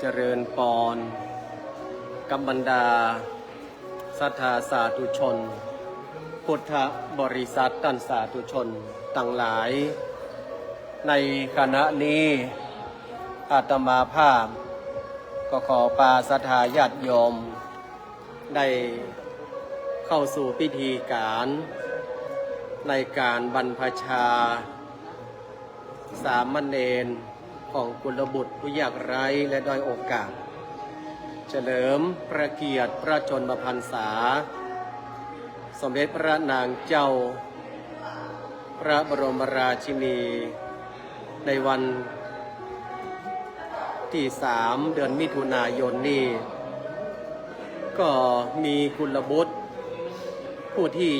เจริญปอนกับบรรดาศรัทธาสาธุชนพุทธบริษัทท่านสาธุชนต่างหลายในคณะนี้อาตมาภาพก็ขอปาศรัทธาญาติโยมได้เข้าสู่พิธีการในการบรรพชาสามเณรของกุลบุตรผู้ยากไร้และด้อยโอกาสเฉลิมพระเกียรติพระชนมพรรษาสมเด็จพระนางเจ้าพระบรมราชินีในวันที่3 เดือนมิถุนายนนี้ก็มีกุลบุตรผู้ที่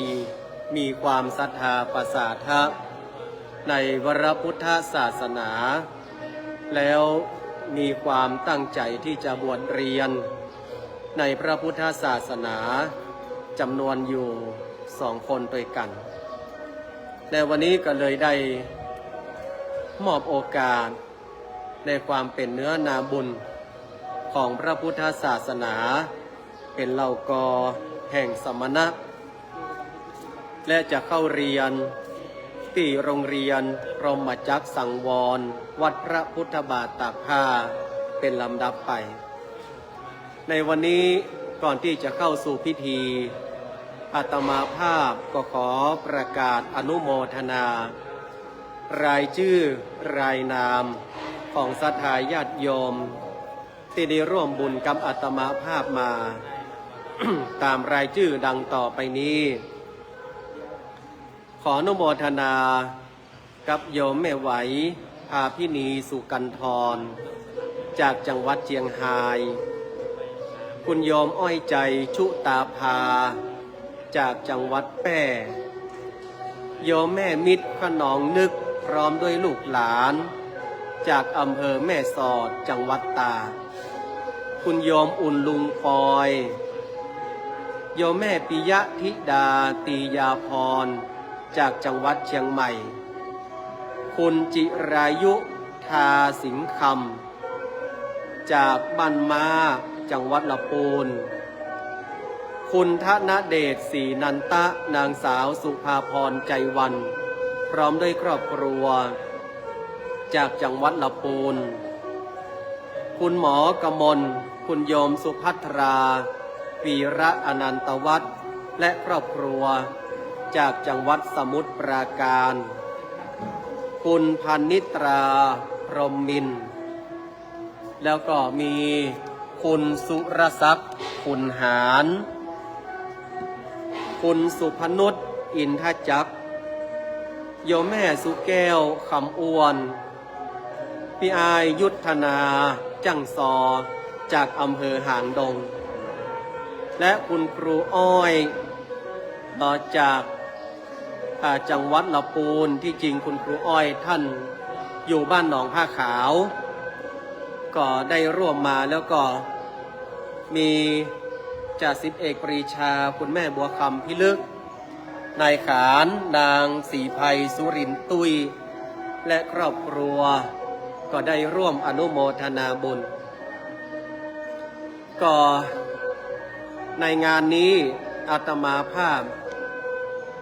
มีความศรัทธาประสาทะในวรพุทธศาสนาแล้วมีความตั้งใจที่จะบวชเรียนในพระพุทธศาสนาจำนวนอยู่2 คนด้วยกันในวันนี้ก็เลยได้มอบโอกาสในความเป็นเนื้อนาบุญของพระพุทธศาสนาเป็นเหล่ากอแห่งสมณะและจะเข้าเรียนที่โรงเรียนพรหมจักรสังวรวัดพระพุทธบาทตากผ้าเป็นลำดับไปในวันนี้ก่อนที่จะเข้าสู่พิธีอาตมาภาพก็ขอประกาศอนุโมทนารายชื่อรายนามของศรัทธาญาติโยมที่ได้ร่วมบุญกับอาตมาภาพมา ตามรายชื่อดังต่อไปนี้ขออนุโมทนากับโยมแม่ไหวพาพินีสุกันทรจากจังหวัดเชียงรายคุณโยมอ้อยใจชุตาภาจากจังหวัดแพร่โยมแม่มิตรขนองนึกพร้อมด้วยลูกหลานจากอำเภอแม่สอดจังหวัดตากคุณโยมอุ่นลุงปอยโยมแม่ปิยะธิดาตียาพรจากจังหวัดเชียงใหม่คุณจิรายุทาสิงห์คำจากบ้านมาจังหวัดลำพูนคุณธนเดชศรีนันตะนางสาวสุภาพรใจวันพร้อมด้วยครอบครัวจากจังหวัดลำพูนคุณหมอกมลคุณโยมสุภัทราวีระอนันตวัฒน์และครอบครัวจากจังหวัดสมุทรปราการคุณพันนิตราพรหมมินทร์แล้วก็มีคุณสุรศักดิ์คุณหารคุณสุพนุชอินทจักรโยมแม่สุแก้วคำอ้วนพี่อายยุทธนาจังซอจากอำเภอหางดงและคุณครูอ้อยต่อจากจังหวัดลำพูนที่จริงคุณครูอ้อยท่านอยู่บ้านหนองผ้าขาวก็ได้ร่วมมาแล้วก็มีจ่าสิบเอกปรีชาคุณแม่บัวคำพิลึกนายขานนางศรีไพสุรินทร์ตุยและครอบครัวก็ได้ร่วมอนุโมทนาบุญก็ในงานนี้อาตมาภาพ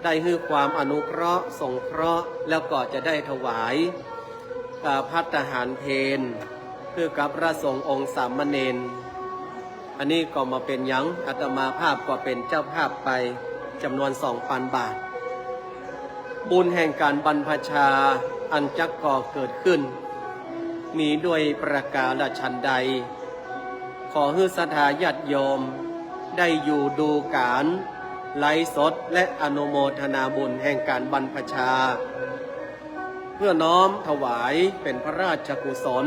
ได้ให้ความอนุเคราะห์สงเคราะห์แล้วก็จะได้ถวายภัตตาหารเพลเพื่อกับพระสงฆ์องค์สามเณรอันนี้ก็มาเป็นยังอาตมาภาพก็เป็นเจ้าภาพไปจำนวน 2,000 บาทบุญแห่งการบรรพชาอันจักก่อเกิดขึ้นมีด้วยประกาศฉันใดขอให้ศรัทธาญาติโยมได้อยู่ดูการไลฟ์สดและอนุโมทนาบุญแห่งการบรรพชาเพื่อน้อมถวายเป็นพระราชกุศล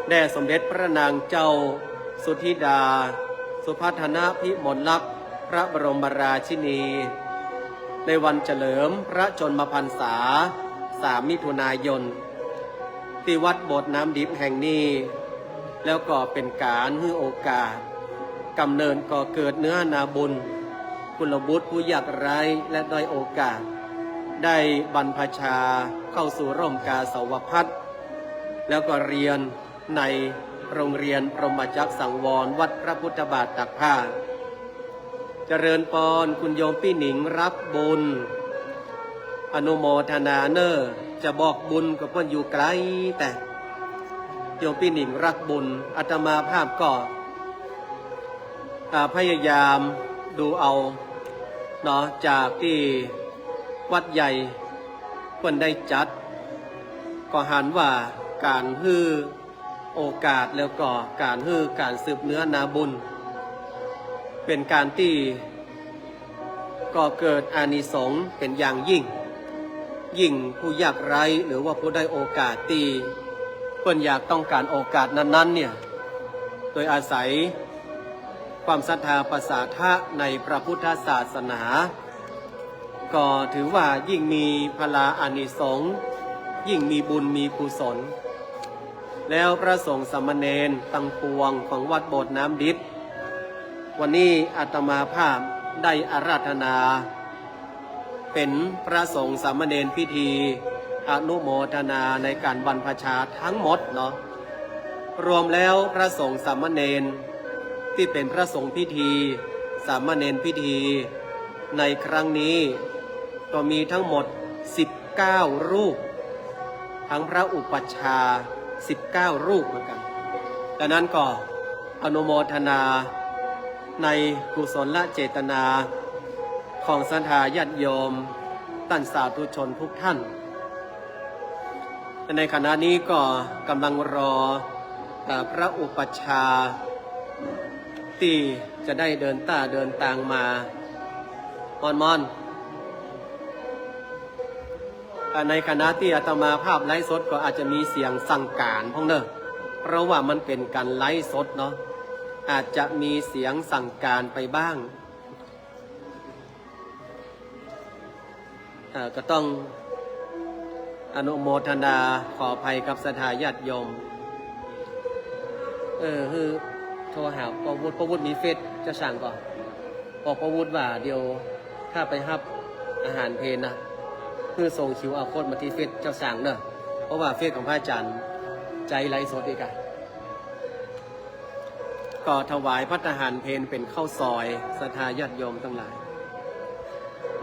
แด่สมเด็จพระนางเจ้าสุธิดาสุพัฒนพิมลลักษณ์พระบรมราชินีในวันเฉลิมพระชนมพรรษา3 มิถุนายนที่วัดโบสถ์น้ำดิบแห่งนี้แล้วก็เป็นการให้โอกาสกำเนิดก่อเกิดเนื้อนาบุญกุลบุตรผู้ยากไร้และด้อยโอกาสได้บรรพชาเข้าสู่ร่มกาสาวพัสแล้วก็เรียนใน โรงเรียนพรหมจักรสังวรวัดพระพุทธบาทตักผ้าเจริญพรคุณโยมพี่หนิงรับบุญอนุโมทนาเนอจะบอกบุญกับเพื่อนอยู่ไกลแต่โยมพี่หนิงรักบุญอาตมาภาพก็พยายามดูเอาเนาะจากที่วัดใหญ่เพื่อนได้จัดก็หันว่าการฮื้อโอกาสแล้วก็การฮื้อการสืบเนื้อนาบุญเป็นการที่ก่อเกิดอานิสงส์เป็นอย่างยิ่งผู้ยากไร้หรือว่าผู้ได้โอกาสที่เพื่อนอยากต้องการโอกาสนั้นๆเนี่ยโดยอาศัยความศรัทธาภาษาทะในพระพุทธศาสนาก็ถือว่ายิ่งมีพลาอานิสงส์ยิ่งมีบุญมีกุศลแล้วพระสงฆ์สามเณรตั้งปวงของวัดโบสถ์น้ำดิบวันนี้อาตมาภาพได้อาราธนาเป็นพระสงฆ์สามเณรพิธีอนุโมทนาในการบรรพชาทั้งหมดเนาะรวมแล้วพระสงฆ์สามเณรที่เป็นพระสงฆ์พิธีสามเณรพิธีในครั้งนี้ก็มีทั้งหมด19รูปทั้งพระอุปัชฌาย์19รูปเหมือนกันดังนั้นก็อนุโมทนาในกุศลเจตนาของศรัทธาญาติโยมท่านสาธุชนทุกท่านในขณะนี้ก็กำลังรอพระอุปัชฌาย์ที่จะได้เดินทางมามอนในคณะที่อาตมาภาพไลฟ์สดก็อาจจะมีเสียงสั่งการพวกเนอะเพราะว่ามันเป็นการไลฟ์สดเนาะอาจจะมีเสียงสั่งการไปบ้างก็ต้องอนุโมทนาขออภัยกับศรัทธาญาติโยมคือโทรหาประวุฒิมีเฟซจะสั่งก่อนบอกประวุฒิว่าเดี๋ยวถ้าไปรับอาหารเพลนะคือส่งคิวอาโค้ดมาที่เฟซเจ้าสั่งเนอะเพราะว่าเฟซของพระอาจารย์ใจไร้สดอีกอะก็ถวายพัฒหารเพลเป็นข้าวซอยศรัทธาญาติโยมทั้งหลาย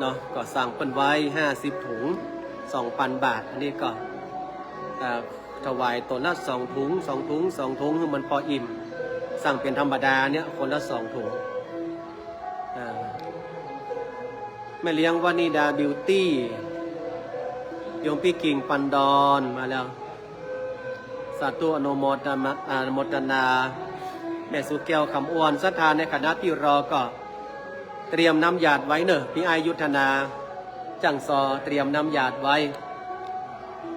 เนาะก็สั่งเป็นไว้50 ถุง 2,000 บาทอันนี้ก็ถวายตัวละ2 ถุงคือมันพออิ่มสั่งเป็นธรรมดาเนี่ยคนละ2 ถุงแม่เลี้ยงวานิดาบิวตี้โยมพี่กิ่งปันดอนมาแล้วสาธุอนุโมทนาแม่สุแก้วคำอ้วนศรัทธาในคณะที่รอก็เตรียมน้ำหยาดไว้เนอะพี่อายุธนาจังซอเตรียมน้ำหยาดไว้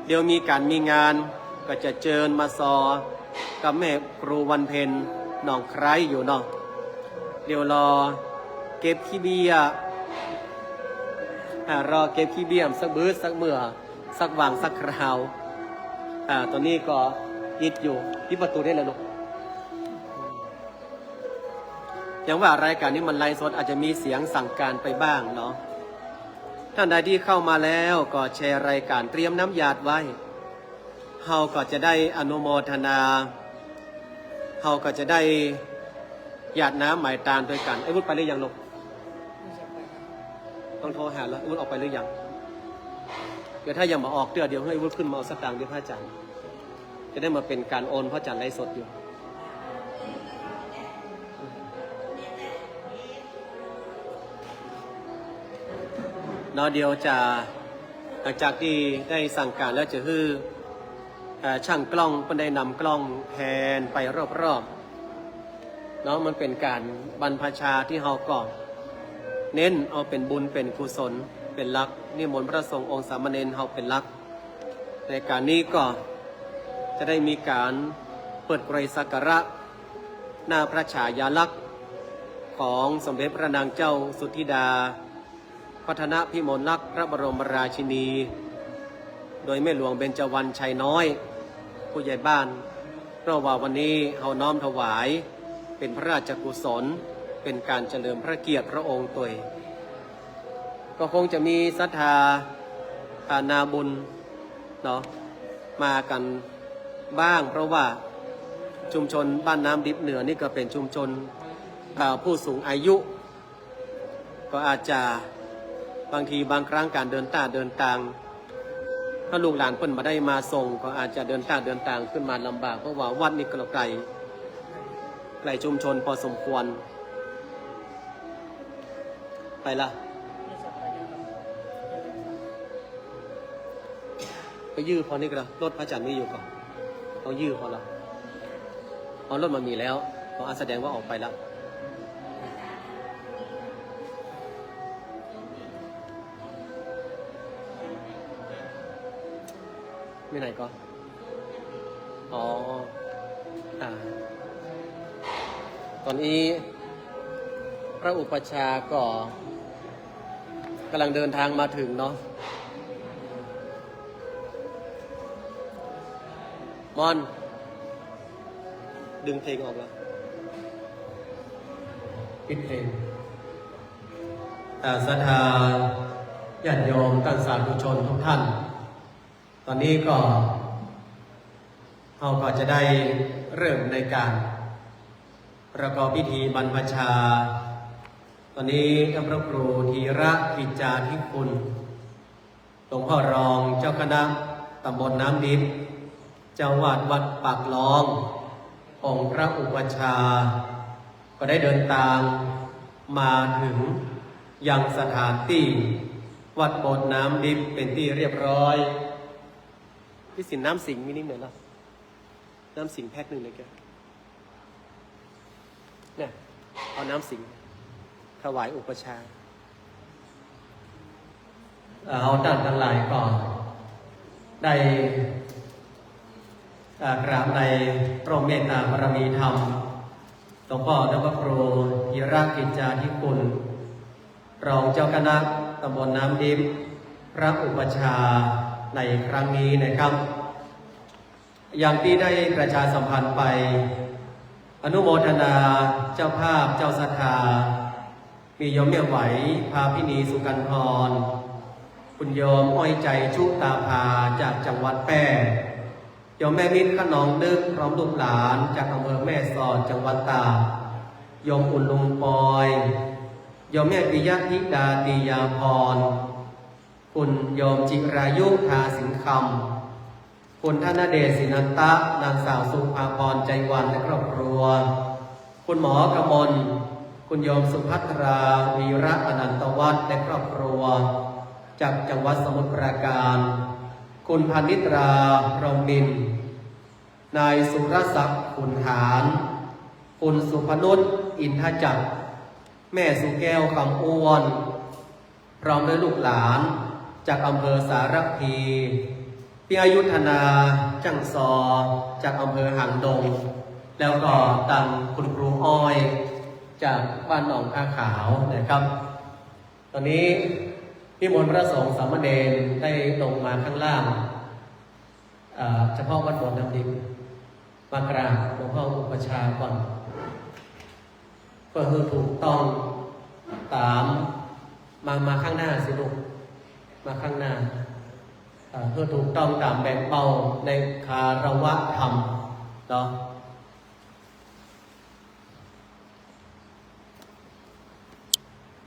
เดี๋ยวมีการมีงานก็จะเชิญมาซอกับแม่ครูวันเพ็ญหนองไคร้อยู่เนาะเดี๋ยวรอเก็บขี้เบี้ยรอเก็บขี้เบี้ยสักบื้อสักเมื่อสักวางสักคราวตอนนี้ก็ยิดอยู่ที่ประตูได้เลยลูกอย่างว่ารายการนี้มันไลฟ์สดอาจจะมีเสียงสั่งการไปบ้างเนาะท่านใดที่เข้ามาแล้วก็แชร์รายการเตรียมน้ำหยาดไว้เฮาก็จะได้อนุโมทนาเฮาก็จะได้หยาดน้ำหมายตาลด้วยกันไอ้วุฒิไปหรือยังลูกต้องโทรหาแล้วไอ้วุฒิออกไปหรือยังเดี๋ยวถ้ายังมาออกเดี๋ยวให้ไอ้วุฒิขึ้นมาเอาสตางค์ด้วยพระอาจารย์จะได้มาเป็นการโอนพระอาจารย์ไลฟ์สดอยู่เนาะเดียวจะหลังจากที่ได้สั่งการแล้วจะคือช่างกล้องก็ได้นำกล้องแพนไปรอบๆเนาะมันเป็นการบรรพชาที่เฮาก่อนเน้นเอาเป็นบุญเป็นกุศลเป็นหลักนิมนต์พระสงฆ์องค์สามเณรเฮาเป็นหลักในการนี้ก็จะได้มีการเปิดไกรสักการะหน้าพระฉายาลักษณ์ของสมเด็จพระนางเจ้าสุทธิดาพัฒนพิมลลักษณ์พระบรมราชินีโดยแม่หลวงเบญจวรรณชัยน้อยผู้ใหญ่บ้านเพราะว่าวันนี้เฮาน้อมถวายเป็นพระราชกุศลเป็นการเฉลิมพระเกียรติพระองค์ตัวก็คงจะมีศรัทธานาบุญเนาะมากันบ้างเพราะว่า ชุมชนบ้านน้ำดิบเหนือนี่ก็เป็นชุมชนผู้สูงอายุ ก็อาจจะบางทีบางครั้งการเดินทางถ้าลูกหลานเพิ่นมาได้มาส่งก็อาจจะเดินทางขึ้นมาลำบากเพราะว่าวัดนี่ก็ไกลชุมชนพอสมควรไปละไปยื้อพอนี่ก็แล้วรถพระจันทร์มีอยู่ก่อนต้องยื้อพอละเอารถมามีแล้วก็แสดงว่าออกไปแล้วไม่ไหนก็อ๋อตอนนี้พระอุปัชฌาย์ก็กำลังเดินทางมาถึงเนาะมอนดึงเพลงออกแล้วปิดเพลงศรัทธาญาติโยมท่านสาธุชนทุกท่านตอนนี้ก็เราก็จะได้เริ่มในการประกอบพิธีบรรพชาตอนนี้ท่านพระครูธีระกิจจาธิคุณหลวงพ่อรองเจ้าคณะตำบลน้ำดิบเจ้าวาดวัดปากล้ององค์พระอุปัชฌาย์ก็ได้เดินทางมาถึงยังสถานที่วัดโบสถ์น้ำดิบเป็นที่เรียบร้อยพี่สินน้ำสิงมินิเหมือนเราน้ำสิงแพ็คหนึ่งเลยแกเนี่ยเอาน้ำสิงถวายอุปชาเอาท่านทั้งหลายก่อนได้กราบในพระเมตตาบารมีธรรมหลวงพ่อท่านพระครูธีระกิจจาธิคุณรองเจ้าคณะตำบลน้ำดิบพระอุปชาในครั้งนี้นะครับอย่างที่ได้ประชาสัมพันธ์ไปอนุโมทนาเจ้าภาพเจ้าศรัทธามีโยมแม่ไหวพาพินีสุกันทรคุณโยมอ้อยใจชุตาภาจากจังหวัดแพร่โยมแม่มิตรขนองนึกพร้อมลูกหลานจากอำเภอแม่สอดจังหวัดตากโยมอุ่นลุงปอยโยมแม่ปิยธิดาตียาพรคุณโยมจิรายุทาสิงคำคุณธนเดชสินันตะนางสาวสุภาพรใจวันและครอบครัวคุณหมอกมลคุณโยมสุภัทราวีระอนันตวัฒน์และครอบครัวจากจังหวัดสมุทรปราการคุณพานิตราพรหมินทร์นายสุรศักดิ์ขุนหารคุณสุพนุชอินทจักรแม่สุแก้วคำอ้วนพร้อมด้วยลูกหลานจากอำเภอสารพีพี่อายุธนาจังซอจากอำเภอหางดงแล้วก็ตังคุณครูอ้อยจากบ้านหนองท่าขาวนะครับตอนนี้พี่มนต์พระสงฆ์สามเณรได้ลงมาข้างล่างเฉพาะวัดโบสถ์น้ำดิบมากราบหลวงพ่ออุปชาก่อนเพื่อให้ถูกต้องตามมาข้างหน้าสิลูกมาข้างหน้าเพื่อถูกต้องตามแบ่งเบาในคารวะธรรมเนาะ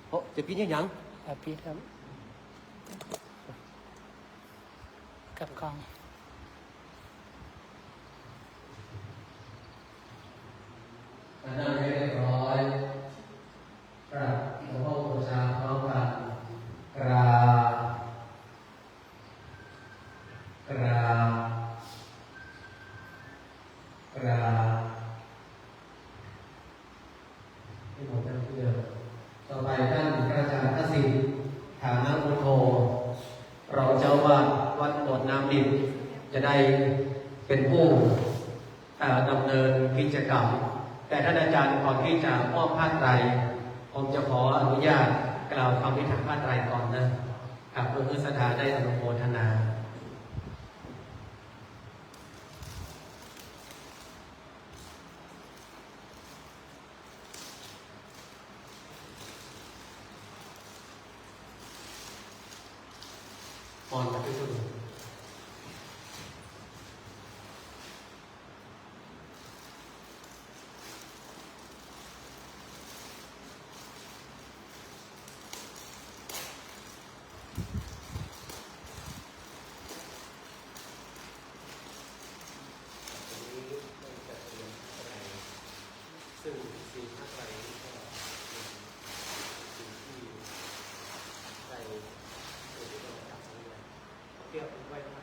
โอ้จะพิจยังพิจครับกับกองนั่งให้เรียบร้อยกราบหลวงพ่ออุปชาพร้อมกันกราบที่ผมจะพูดต่อไปท่านพระอาจารย์ทศิษย์ฐานะพุทโธรองเจ้าวาดวัดโบสถ์น้ำดิบจะได้เป็นผู้ดำเนินกิจกรรมแต่ท่านอาจารย์ก่อนที่จะมอบผ้าไตรผมจะขออนุญาตกล่าวคำพิธานผ้าไตรก่อนนะครับเพื่อศรัทธาได้อนุโมทนาอ่อนที่สุด เกี่ยวไว้นะ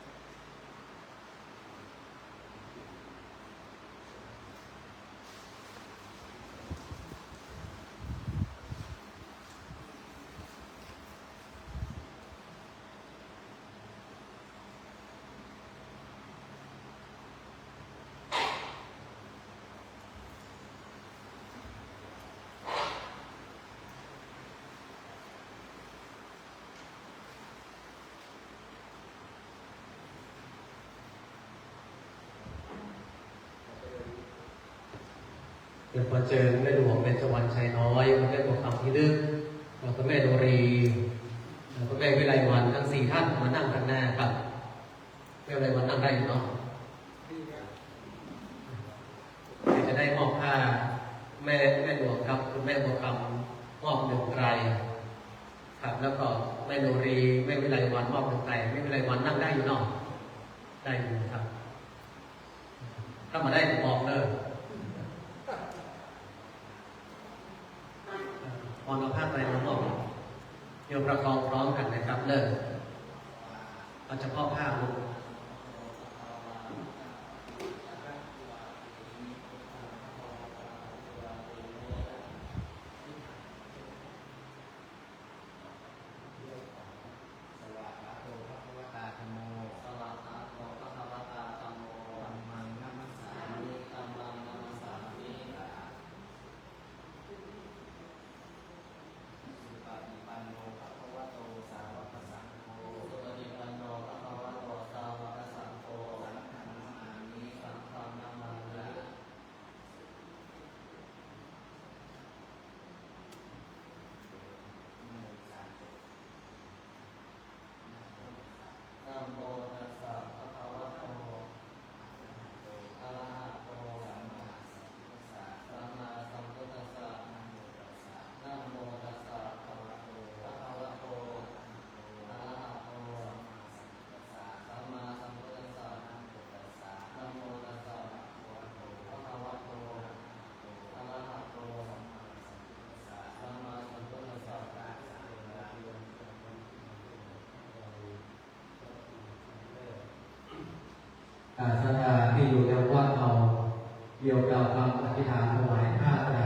เดี๋ยวพอเจอแม่หลวงเป็นจวันชัยน้อยแม่หลวงคำพิลึกแล้วก็แม่โดรีแล้วก็แม่วิไลวันทั้งสี่ท่านมานั่งข้างหน้าครับแม่วิไลวันนั่งได้อยู่เนาะเดี๋ยวจะได้มอบผ้าแม่หลวงครับคุณแม่บัวคำมอบหนึ่งไตรครับแล้วก็แม่โดรีแม่วิไลวันมอบหนึ่งไตรแม่วิไลวันนั่งได้อยู่เนาะได้อยู่ครับถ้ามาได้ผมบอกเลยพอเราพาดไปทั้งหมดโยมประคองพร้อมกันนะครับเลิกเอาเฉพาะภาพลูกศรัทธาที่อยู่ในวัดเราเกี่ยวกับคำอธิษฐานถวายผ้าไตร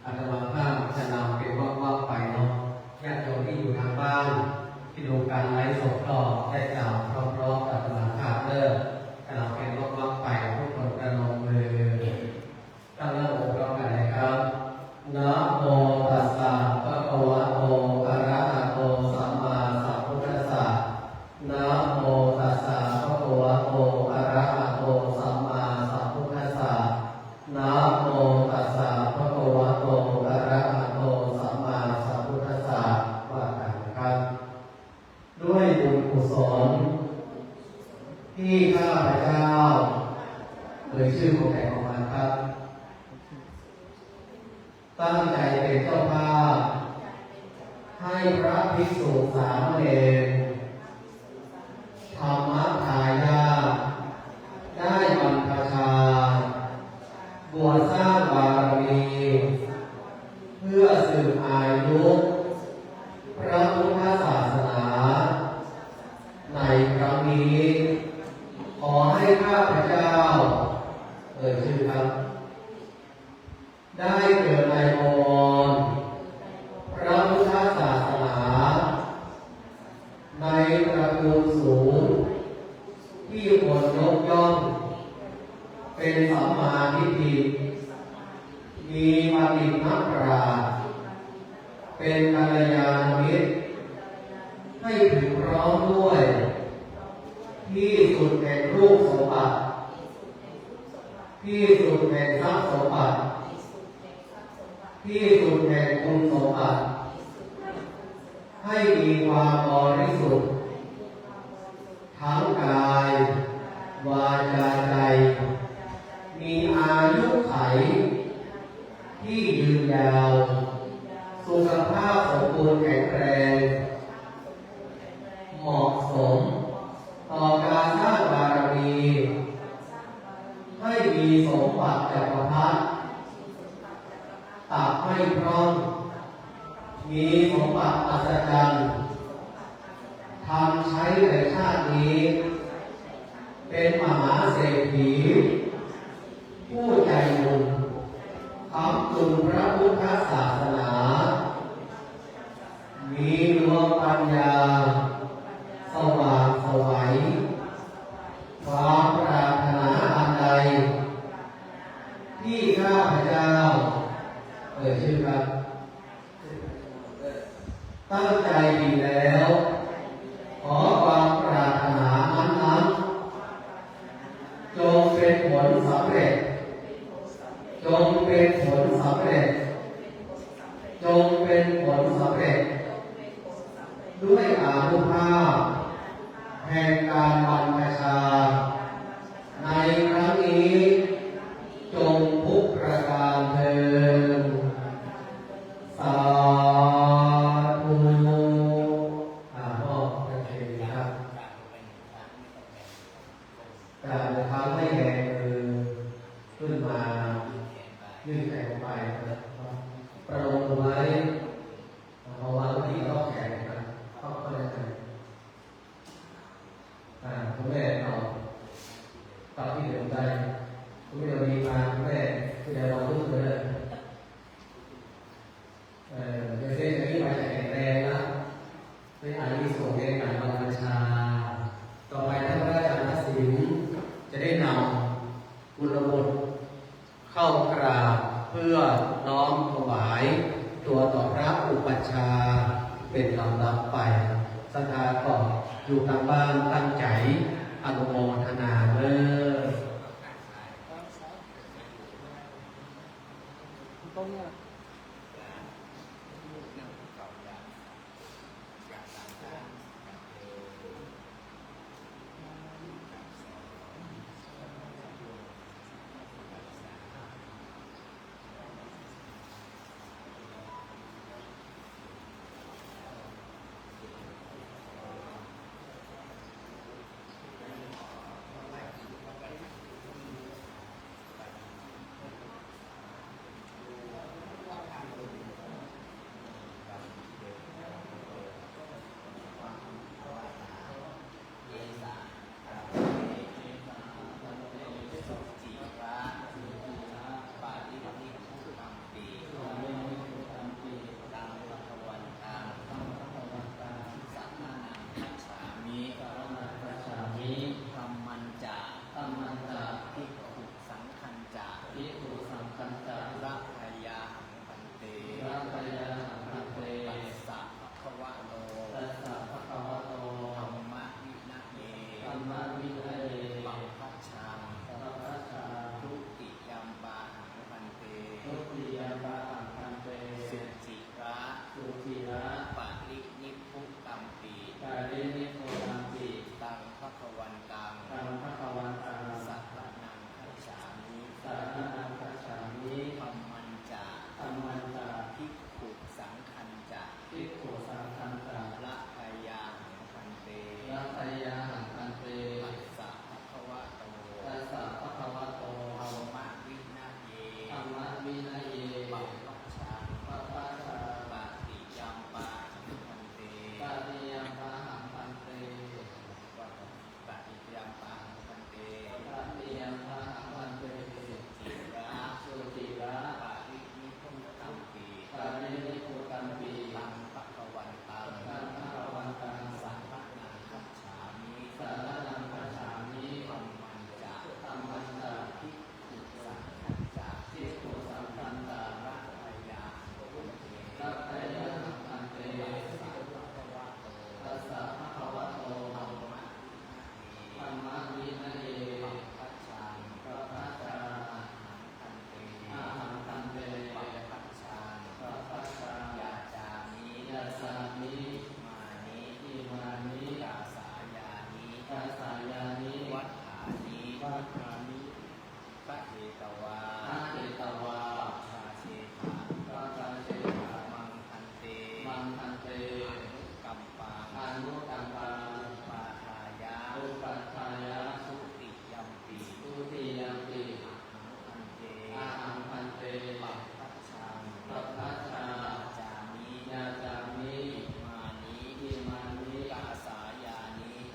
อาตมาภาพจะนำเป็นว่าไปเนาะญาติโยมที่อยู่ทางบ้านที่ดูการไลฟ์สดก็ได้กล่าวพร้อมๆกับอาตมาภาพเริ่มจะนำเป็นว่าไปทุกคนกระนมมือตั้งหน้าอกพร้อมกันเลยครับนะโมตัสสะภะคะวะโตอะระหะโตสัมมาสัมพุทธัสสะนะโมตัสสะภะคะวะโตอะระหะโตสัมมาสัมพุทธัสสะนะโมตัสสะภะคะวะโตอะระหะโตสัมมาสัมพุทธัสสะว่ากันนะครับด้วยบุญกุศลที่ข้าพเจ้าชื่อของแขกของมันครับตั้งใจเป็นเจ้าภาพให้พระภิกษุสามเณรธรรมทายาทได้บรรพชาบวชสร้างบารมีเพื่อสืบอายุพระพุทธศาสนาในครั้งนี้ขอให้ข้าพเจ้าชื่อครับได้เกิดในมรพระพุทธศาสนาในตระกูลสูงที่คนยกย่องเป็นสัมมาทิฏฐิมีบัณฑิตนักปราชญ์เป็นกัลยาณมิตรให้ถึงพร้อมด้วยที่สุดแห่งรูปสมบัติที่สุดแห่งทรัพย์สมบัติที่สุดแห่งคุณสมบัติให้มีความบริสุทธิ์ทั้งกายวาจาใจมีอายุขัยที่ยืนยาวสุขภาพสมบูรณ์แข็งแรงเหมาะสมต่อการสร้างบารมีให้มีสมบัติจักรพรรดิตักให้พร้อมมีสมบัติอัศจรรย์ทำใช้ในชา นี้เป็นมหาเศรษฐีผู้ใจบุญค้ำจุนพระพุทธศาสนา มีดวงปัญญาสว่างไสวความปรารถนาอันใดที่ข้าพเจ้าชื่อครับตั้งใจดีแล้วขอความปรารถนานั้นจงเป็นผลสำเร็จจงเป็นผลสำเร็จจงเป็นผลสำเร็จด้วยอานุภาพแห่งการบรรพชาในครั้งนี้จงทุกประการเถิดสาธุพ่อเป็นเชิญครับการทำให้แห่มือขึ้นมายื่นแขนไปประโลมไว้เอาวางที่ต้องแขนครับเข้าไปเลยคุณแม่เอาตัดที่เดิมได้คุณแม่มีมาคุณแม่คุณแม่ลองลุกเลยเดี๋ยวเส้นนี้ไปจะแข็งแรงนะไม่อาจมีส่งในการบรรพชาต่อไปท่านพระอาจารย์ศิลป์จะได้นำบุญบุญเข้ากราบเพื่อน้อมถวายตัวต่อพระอุปัชฌาย์เป็นลำดับไปศรัทธาก็อยู่ทางบ้านตั้งใจอนุโมทนาเด้อ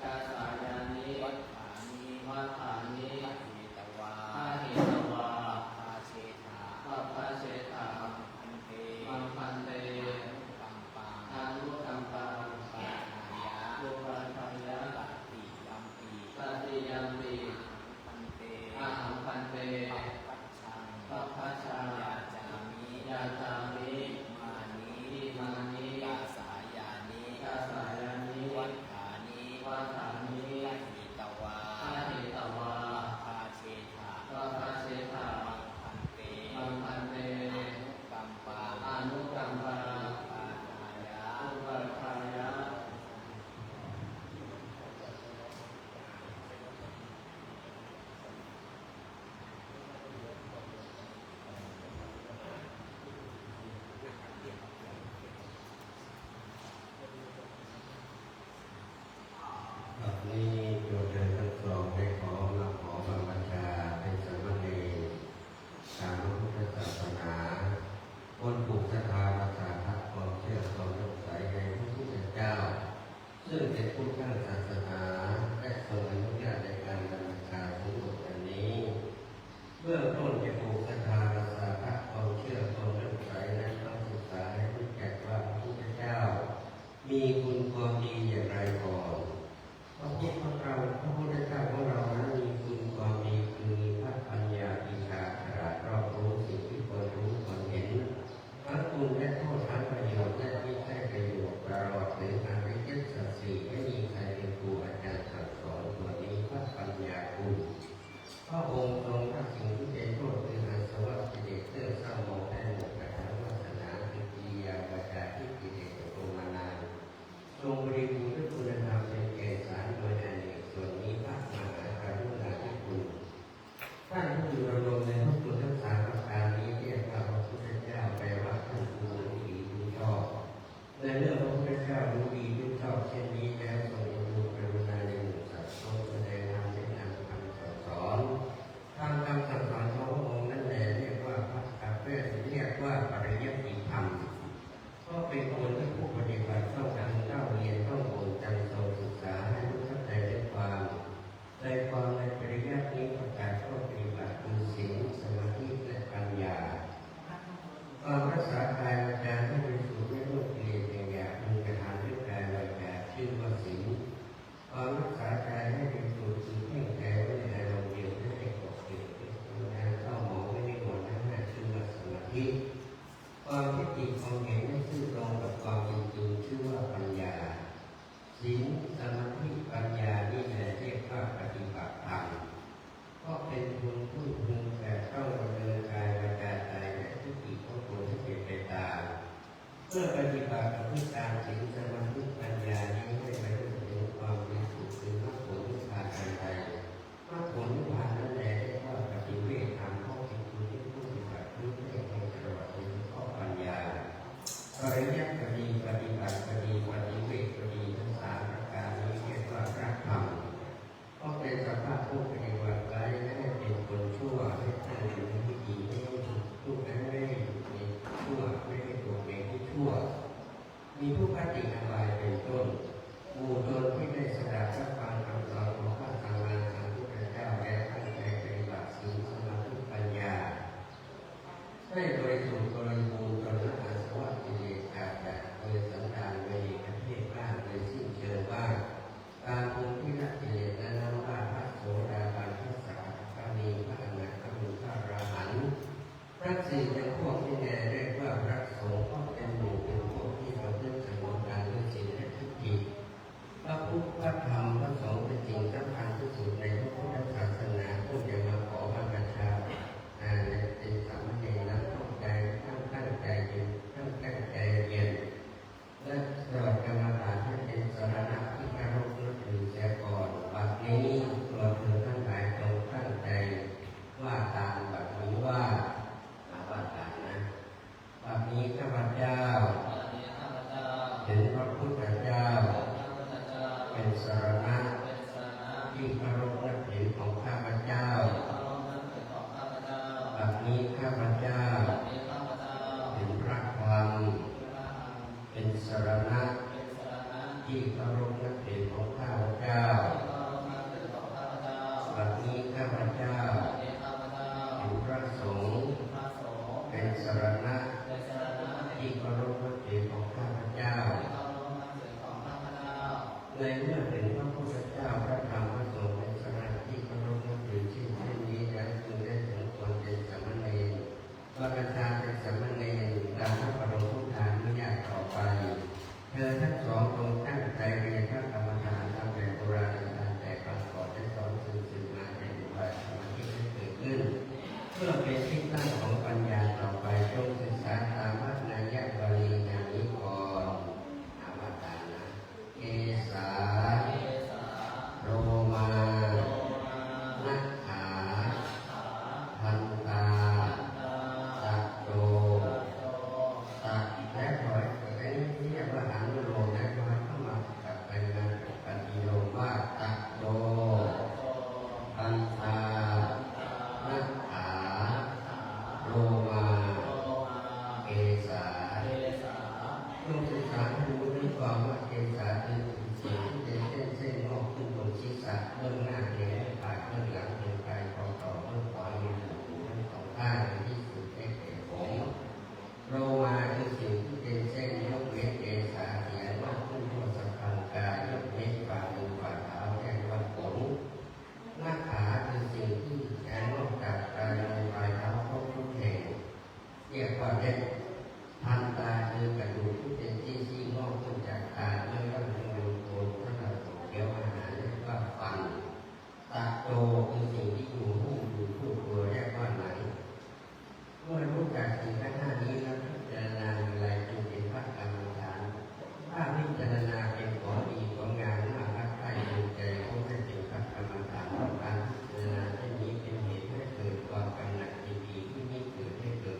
กาสายา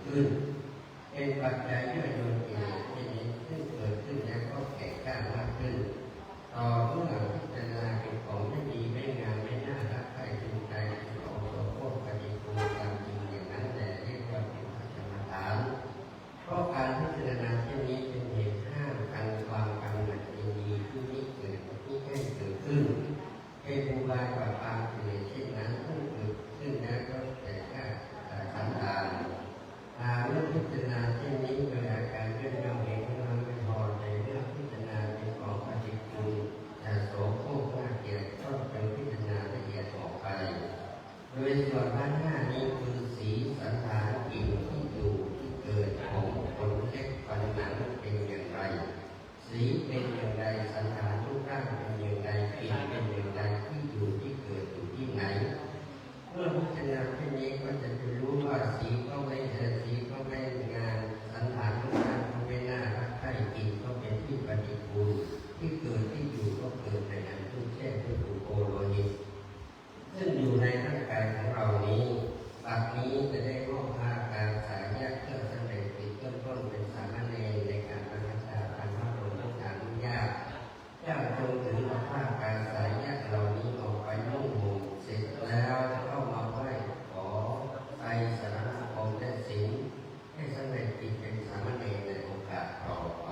ขึ้นเป็นปัจจัยยั่วยวนกิเลสที่นี้ซึ่งเกิดขึ้นแล้วก็แก่กล้ามากขึ้นต่อเมื่อพิจารณาเป็นของไม่ดีไม่งามไม่น่ารักใครจึงใจจึงออกโสโครกปฏิกูลตามจริงอย่างนั้นแต่เรียกว่าเป็นธรรมฐานเพราะการพิจารณาเช่นนี้เป็นเหตุห้ามกันความกำหนัดยินดีที่นี้เกิดที่ให้เกิดขึ้นเป็นอุบายปราบปรามกิเลสเช่นนั้นซึ่งเกิดขึ้นแล้วก็แก่กล้าสันดานเรื่องพิจารณาเช่นนี้โดยอาการเรื่องย่อมเองเราไม่พอใจเรื่องพิจารณาเป็นของปฏิกูลแต่โสโครกน่าเกลียดต้องเป็นพิจารณาละเอียดออกไปโดยส่วนด้านหน้านี้คือสีสันฐานกลิ่นที่อยู่ที่เกิดของขนเล็บฟันหนังเป็นอย่างไรสีเป็นอย่างไรสันฐานรูปร่างเป็นอย่างไรกลิ่นเป็นอย่างไรที่อยู่ที่เกิดอยู่ที่ไหนเมื่อพิจารณาเช่นนี้ก็จะรู้ว่าสีก็ไม่สีก็ไม่งามสันฐานรูปร่างก็ไม่น่ารักใคร่กลิ่นก็เป็นที่ปฏิกูลที่เกิดที่อยู่ก็เกิดในอันทุกข์แช่ทุกข์โอโลหิตซึ่งอยู่ในร่างกายของเรานี้บัดนี้จะได้มอบผ้าการสายญาติเครื่องสำเร็จติดต้นเป็นสามเณรในการบรรพชาการพระบรมราชานุญาตเจ้าจงถือเอาผ้าการสายญาติเหล่านี้ออกไปนุ่งห่มเสร็จแล้วเข้ามาไหว้ขอไปสารณคมและศีลให้สำเร็จจิตเป็นสามเณรในโอกาสต่อไป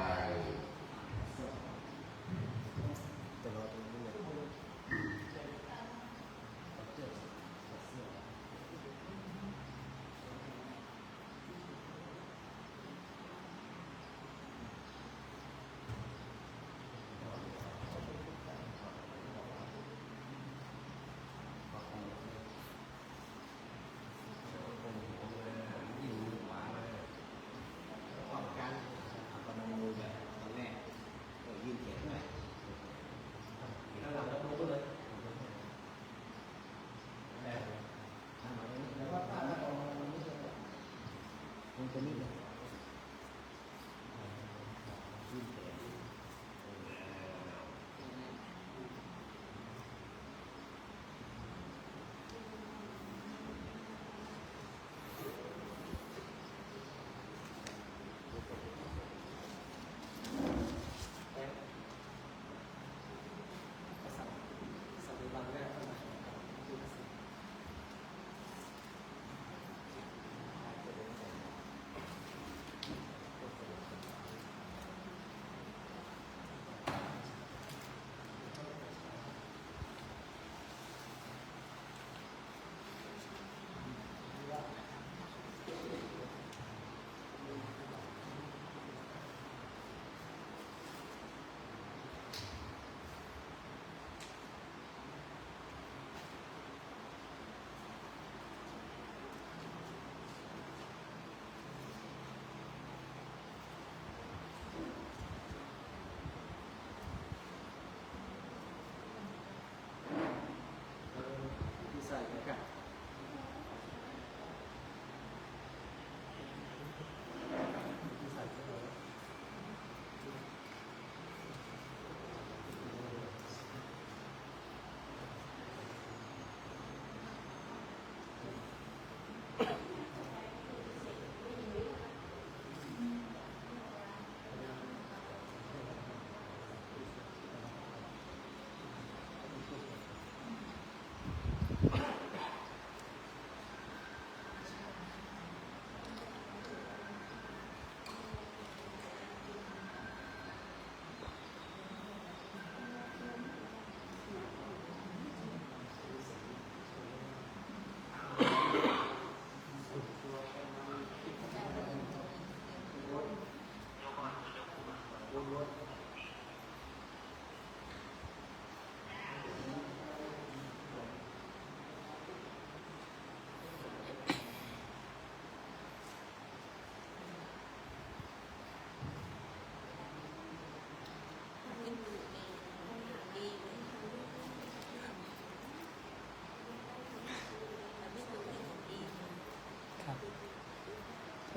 ใส่นะครับ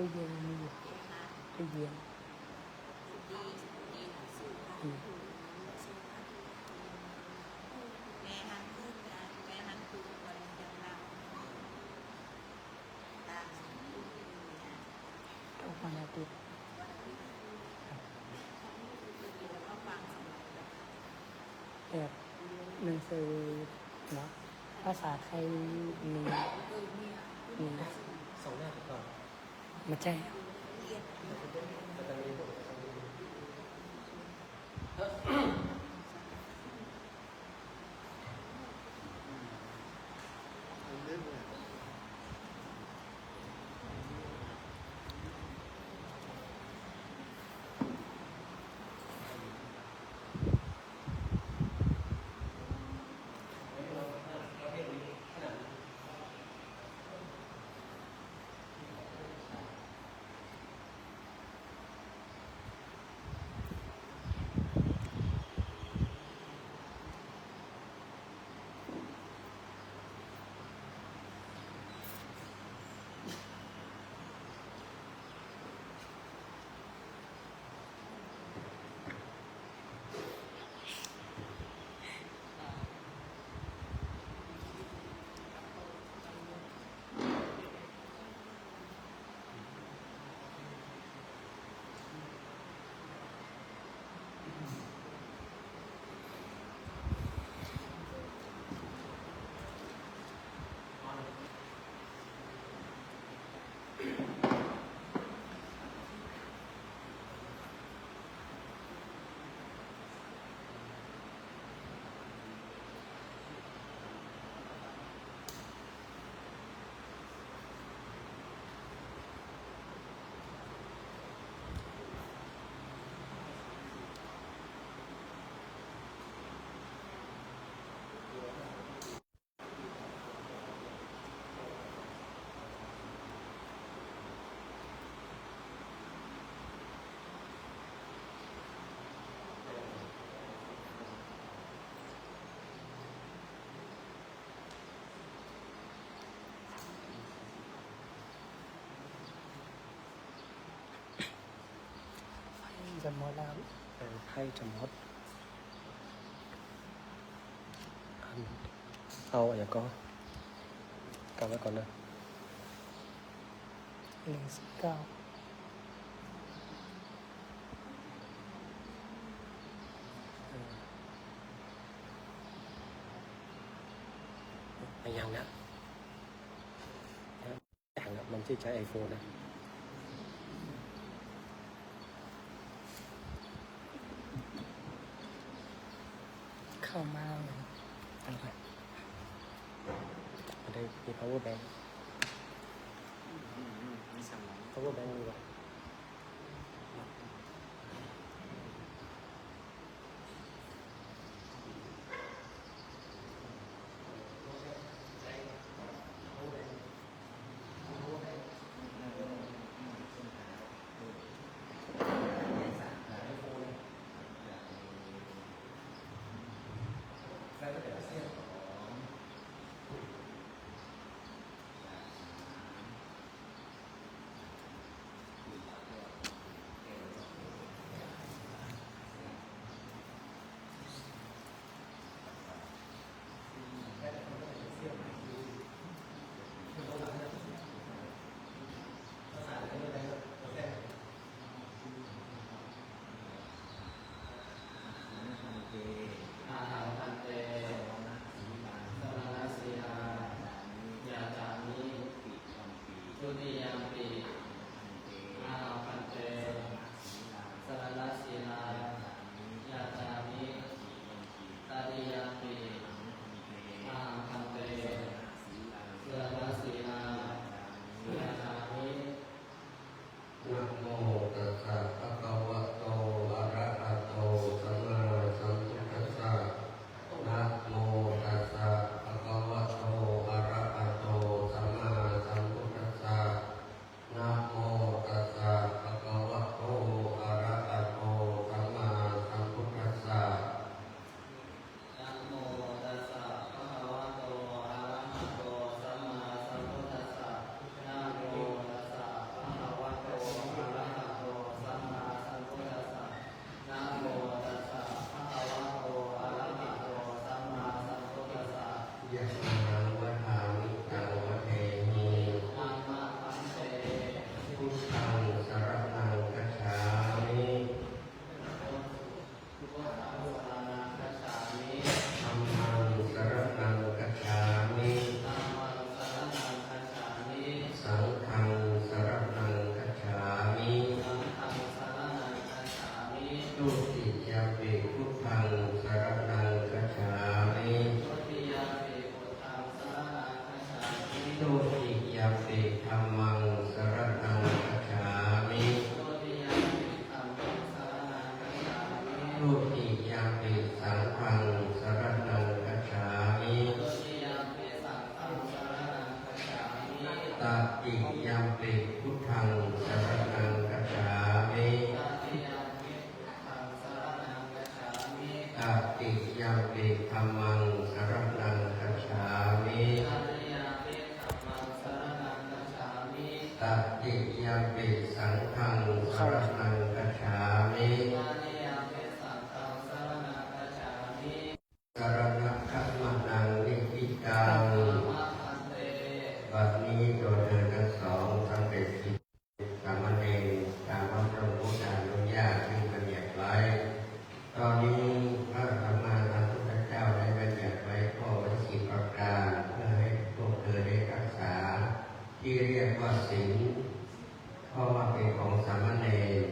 ตู้เย็นมีอยู่ตู้เย็น หนังสือเนาะภาษาไทยมีมี สองหน้าก่อน ไม่ใช่ จะหมดแล้ว ไพ่จะมดเอาอย่างก็กลับไว้ก่อนนะ 119ไอ้ยังนะอย่างนะมันที่ใช้ไอโฟนนะ เข้ามาเลย เอาไปมันได้มี power bank power bank มีวะ ปิธัมมังสรณังคัจฉามิทุติยัมปิสังฆังสรณังคัจฉามิตติยัมปิพุทธังสรณังคัจฉามิตติยัมปิธัมมังสรณังคัจฉามิตติยัมปิสังฆังสรณังคัจฉามิสรณะคัมมันังนิพพิตังบัดนี้โดยเธอทั้งสองทั้งเป็นศิษย์สามเณรตามพระพุทธานุญาตที่บัญญัติไว้ ตอนนี้พระสัมมาสัมพุทธเจ้าได้บัญญัติไว้ข้อวัดสิบประการเพื่อให้พวกเธอได้รักษาที่เรียกว่าศีลเพราะว่าเป็นของสามเณร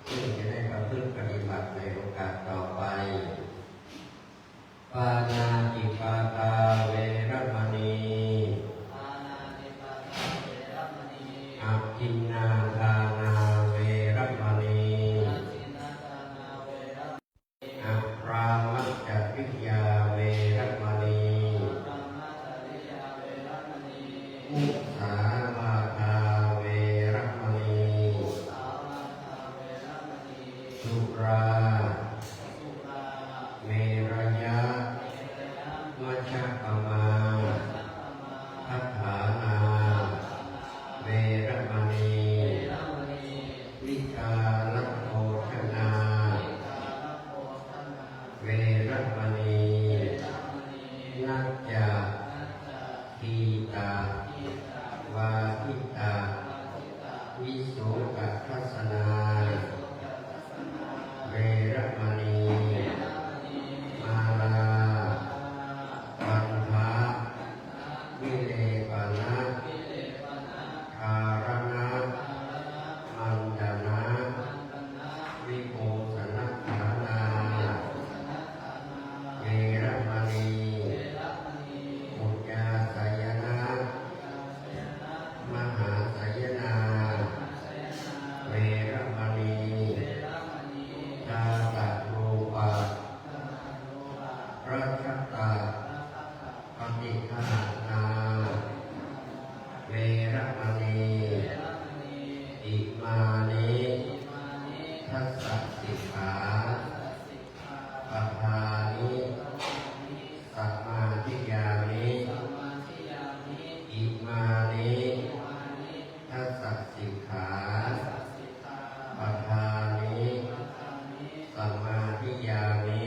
ซึ่งจะได้ประพฤติปฏิบัติในโอกาสต่อไปปานาติปาตาเวรมณีอัปทินนาทานาเวรมณีอัปรามัจจริยาเวรมณีมุสาวาทาเวรมณีสุราเมรยะมัชฌัปปมาทัฏฐานาเวรมณีวิกาลโภชนาเวรมณีนัจจทีตาวาทิตาวิโสกทัสสนาเวรมณีมาลาปันธาวิเลปนะทารณะมันดานะวิโภสนัฐานาเวรมณีอุจจาสยนะมหาสยนาเวรมณีชาตะรูปะรัชตะปฏิฆานาเวรมณีอิมานิทัสสะสิกขาปทานิสัมมาทิฏฐามิอิมานิทัสสะสิกขาปทานิสัมมาทิฏฐามิ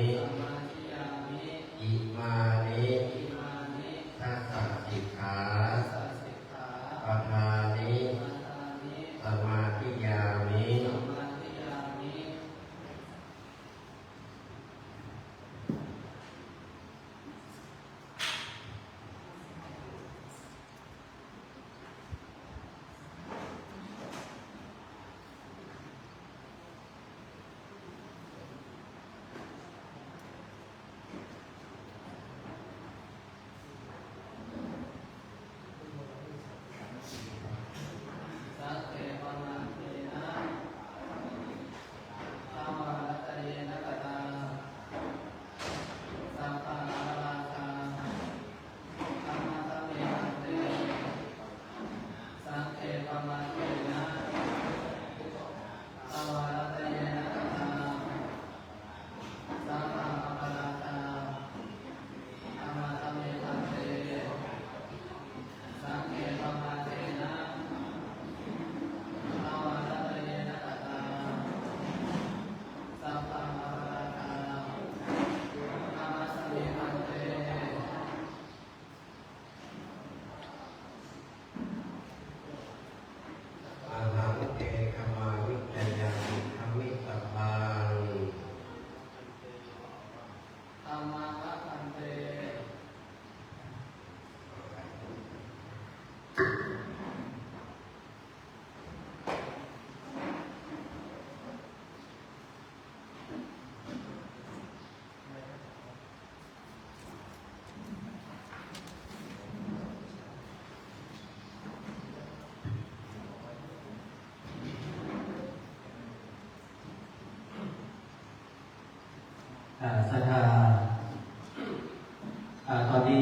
อิมานิทัสสะ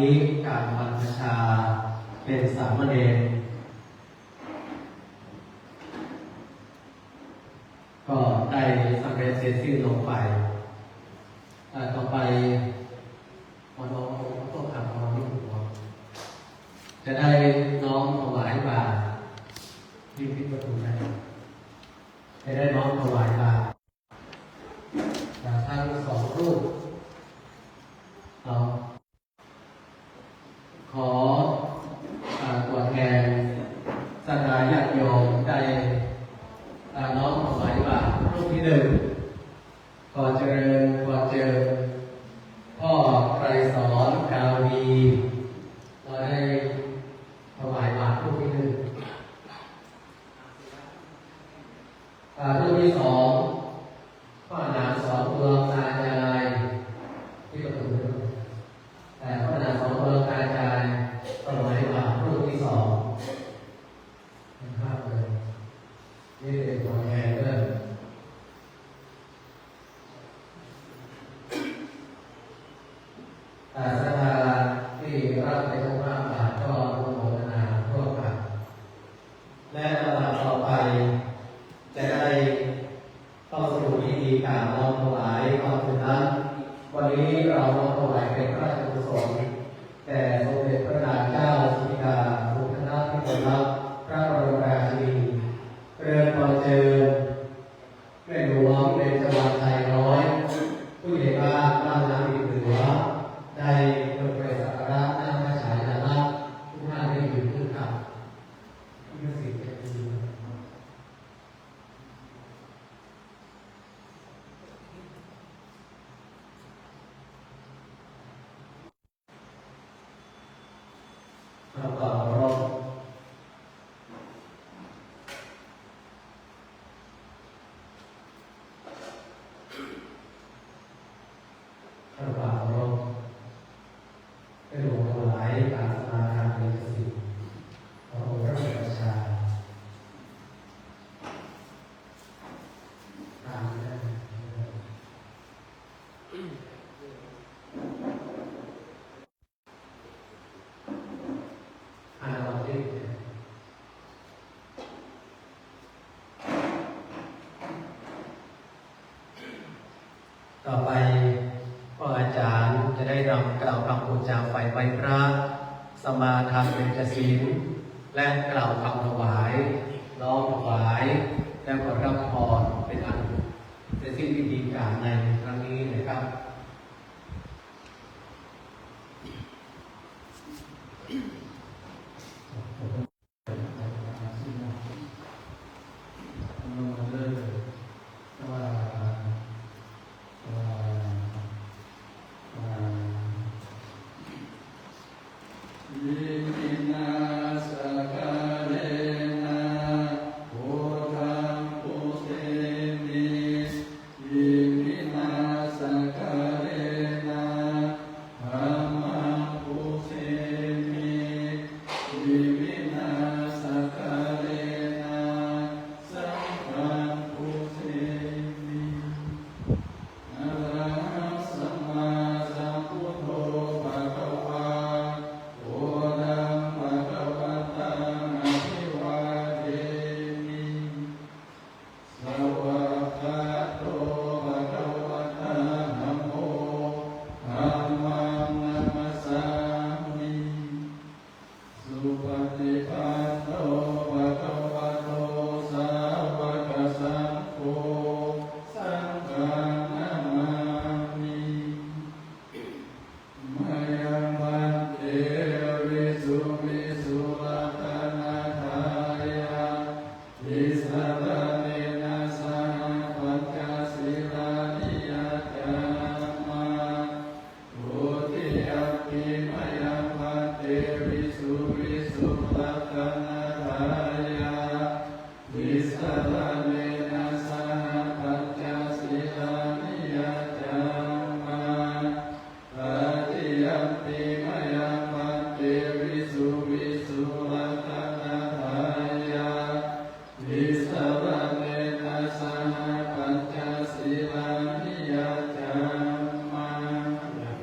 นี้การบรรพชาเป็นสามเณรก็ได้สำเร็จเสร็จสิ้นลงไปต่อไปพอน้องต้องทำน้องนี่จะได้น้อมถวายบาตรที่พิประตูได้จะได้น้อมถวายบาตรทั้งสองรูปเราขอตัวแทนศรัทธาญาติโยมได้น้อมถวายบาตรรูปที่หนึ่งขอเจริญพ่อไกรสอนกาวดีเราได้ถวายบาตรรูปที่หนึ่งรูปที่สองพ่อหนามสองเมืองตาจายที่ประตูแต่พ่อหนามสองเมืองตาจายถวายบาตรรูปที่สองภาพเลยนี่เป็นตัวแทนด้วยศรัทธาที่รับในทุกภาพบาทก็อนุโมทนาร่วมกันและลำดับต่อไปจะได้เข้าสู่พิธีการน้อมถวายความสุขนั้นวันนี้เราน้อมถวายเป็นพระราชกุศลแต่สมเด็จพระนางเจ้าสิริกิติ์สุพรรณพิมลพระบรมราชินีเรือนพอเจอแม่หลวงเบญจวรรณไทยน้อยผู้ใหญ่บ้านบ้านน้ำอีกเหนือได้ลงไปสักการะหน้าพระฉายาลักษณ์ทุกท่านได้ยืนขึ้นครับที่สิบเอ็ดปีเราต่อรอบระหว่างรบได้ลงถวายการสมาทานเบญจศีลพระองค์พระบรมชาตามได้อาณาจักรต่อไปพ่ออาจารย์จะได้นำกล่าวคำบูชาไฟไหว้พระสมาทานเบญจศีลและกล่าวคำถวายน้อมถวายและขอรับพรเป็นอันเสร็จสิ้นพิธีการในครั้งนี้นะครับ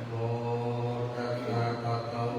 โมตัสสะภะคะ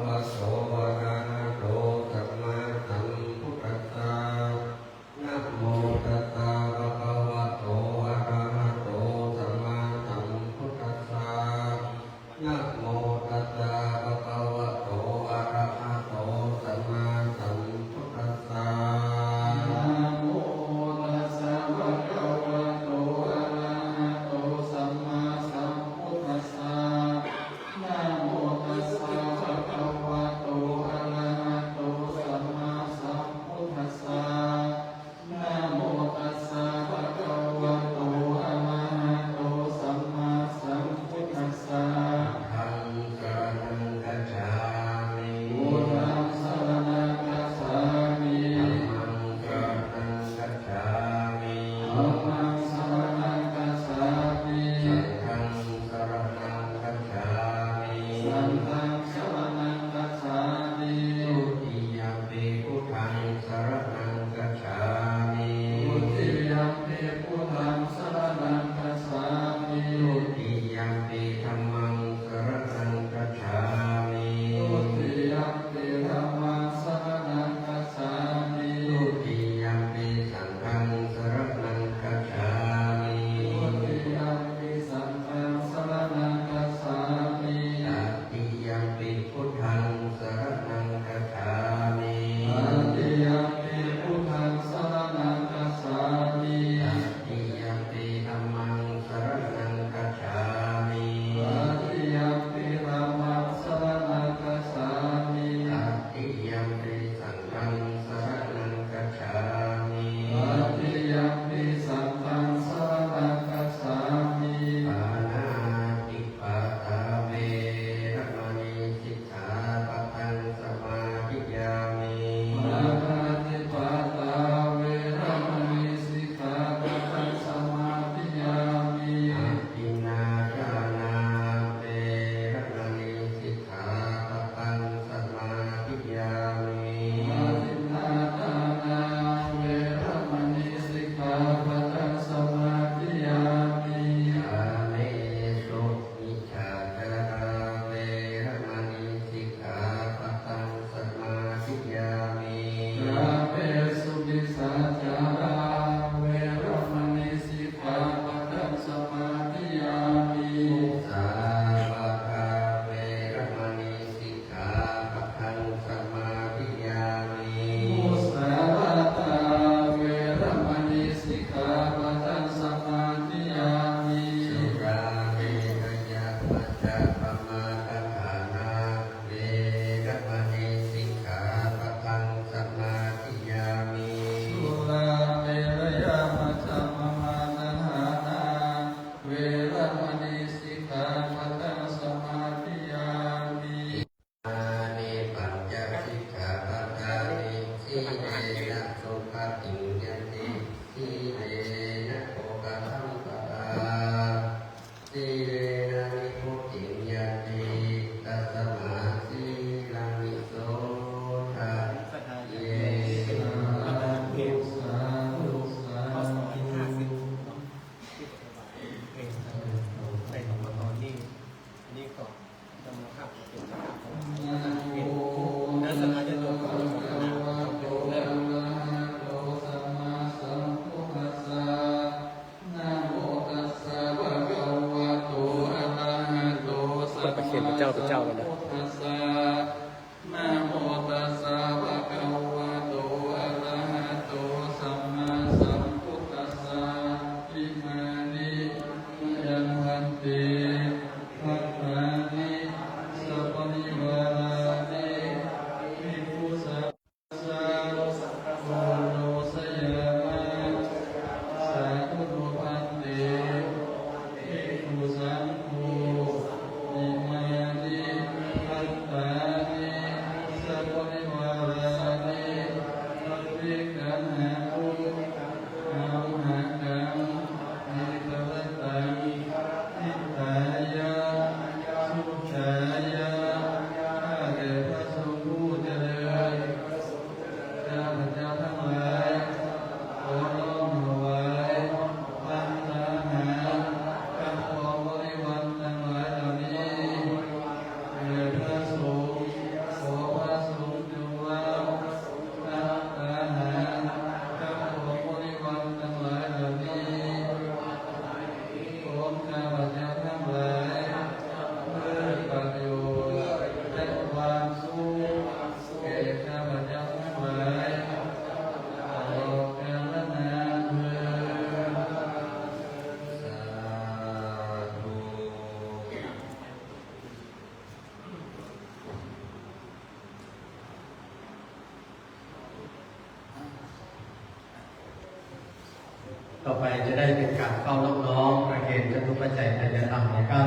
ต่อไปจะได้เป็นการเข้าน้องๆประเคนจตุปัจจัยทายธรรมนะครับ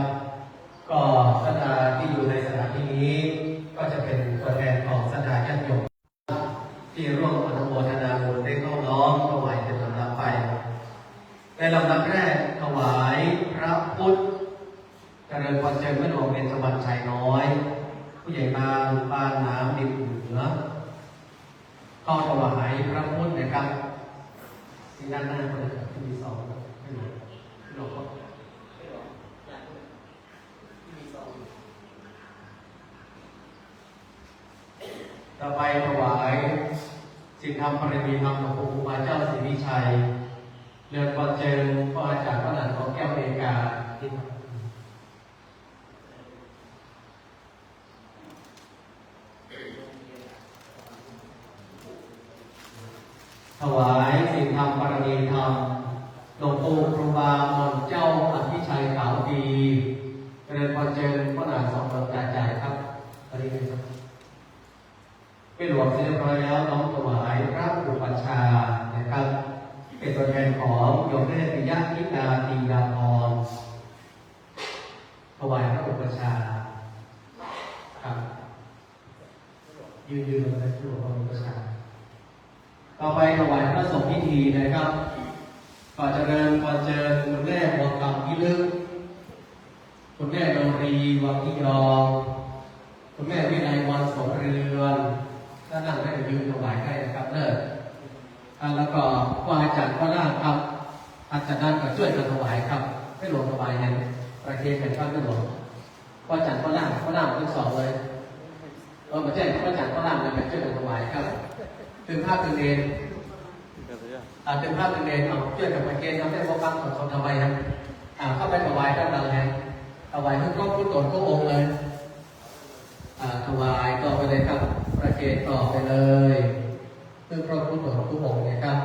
ก็ศรัทธาที่อยู่ในสถานที่นี้ก็จะเป็นตัวแทนของศรัทธาญาติโยมที่ร่วมอนุโมทนาบุญได้เข้าน้อมถวายเป็นลำดับไปในลำดับแรกถวายพระพุทธเจริญพรเจริญพระหลวงเป็นสวรรค์ชัยน้อยผู้ใหญ่บ้านบ้านน้ำดิบเหนือเข้าถวายพระพุทธนะครับที่ด้านหน้าคนละที่มีสองไม่หมดหลวงพ่อต่อไปถวายสิ่งทำปริมีธรรมหลวงปู่ครูบาเจ้าศรีวิชัยเรือนพรเจริญพ่ออาจารย์พระหลานของแก้วเมกาที่ถวายสิ่งทำปรมีธรรมหลวงปู่ครูบามนเจ้าอภิชัยขาวดีเจริญพรเจริญพระหลานสองดวงใจครับอันนี้เป็นเป็นหลวงเสร็จเรียบร้อยแล้วน้อมถวายพระอุปัชฌาย์นะครับเป็นตัวแทนของโยมแม่ปิยะนิดาตีดาพรถวายพระอุปัชฌาย์ครับยืนลงในที่หลวงพ่ออุปัชฌาย์ต่อไปถวายพระสงฆ์พิธีนะครับก่อนเจริญพรเจริญคุณแม่บัวคำพิลึกคุณแม่โนรีวังพิยอมคุณแม่วิไลวันสงเรือนถ้านั่งได้ยืนถวายได้นะครับเลิศแล้วก็พระอาจารย์พระล่างครับอาจารย์ด้านก็ช่วยกันถวายครับให้หลวงถวายในประเทศเป็นข้าวไม่หลวงพระอาจารย์พระล่างทั้งสองเลยมาแจ้งพระอาจารย์พระล่างเลยไปช่วยกันถวายครับถึงภาพถึงเนรถึงภาพถึงเนรเอาช่วยกันประเคนทำให้พวกฟังของทำไมครับเข้าไปถวายด้านหลังเลยถวายทุกก็พุทธตนทุกองค์เลยถวายต่อไปเลยครับประเคนต่อไปเลยคือพระพุทธตนทุกองค์นะครับ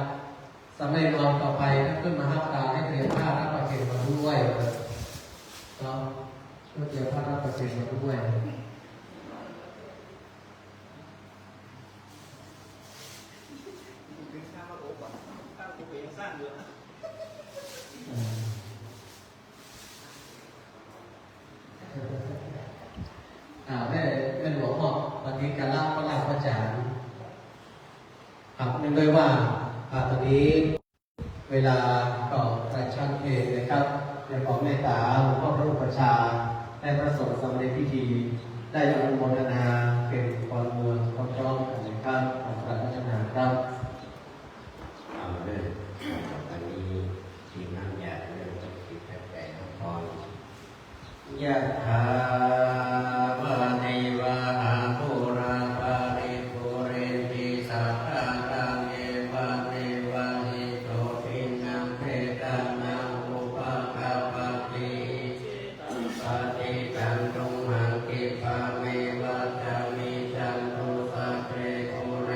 สำเร็จรองต่อไปขึ้นมาห้าตาให้เตรียมผ้ารับประเคนมาด้วยเนาะเตรียมผ้ารับประเคนมาด้วยแม่หลวงพ่อวันนี้การเล่าก็เล่าพระอาจารย์ครับเนื่องด้วยว่าตอนนี้เวลาต่อประชันเพลงนะครับในของเมตตาหลวงพ่อพระอุปัชฌาย์ได้ประสบสำเร็จพิธีได้อนุโมทนาเป็นคนเมืองคนร้องกันนะครับของพระราชทานครับเอาเลยอันนี้ทีมน้ำยาเรื่องจะคิดแก่พอยะถาวานิวาหาภูราภาริภูเรนติสัพพะตังเอวะเมวะหิโตปินังเปตานังอุปกาปติปฏิจันตุหังกิปะเมวะจามิจันตุสัพเพภูเร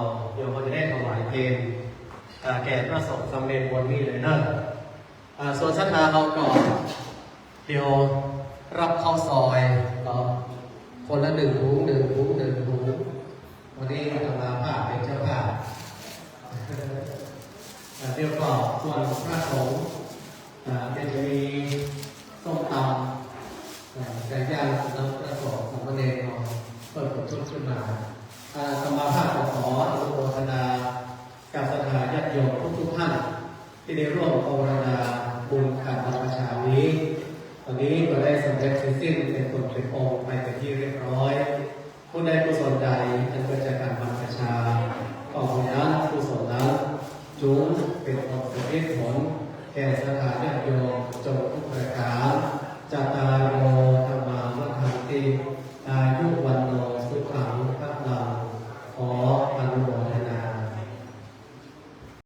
เราเดี๋ยวเขาจะได้ถวายเพลงแก่พระสงฆ์สำเร็จบนนี้เลยเนอะส่วนศรัทธาเราก่อนเดี๋ยวรับข้าวซอยเนาะคนละ1 ถุงวันนี้อาตมาภาพเป็นเจ้าภาพเดี๋ยวก่อนส่วนพระสงฆ์จะมีส้มตำไก่ย่างน้ำกระสอบของพระเนรเปิดชุดขึ้นมาสมาภาพขออนุโมทนากับศรัทธาญาติโยมทุกท่านที่ได้ร่วมภาวนาบุญการบรรพชานี้ตอนนี้ก็ได้สำเร็จสิ้นเป็นตนเป็นองค์ไปเป็นที่เรียบร้อยผู้ใดกุศลใดอันเกิดจากการบรรพชาก็ขอนั้นกุศลนั้นจุงเป็นผลเป็นผลแก่ศรัทธาญาติโยมจงทุกประการจัตตาริ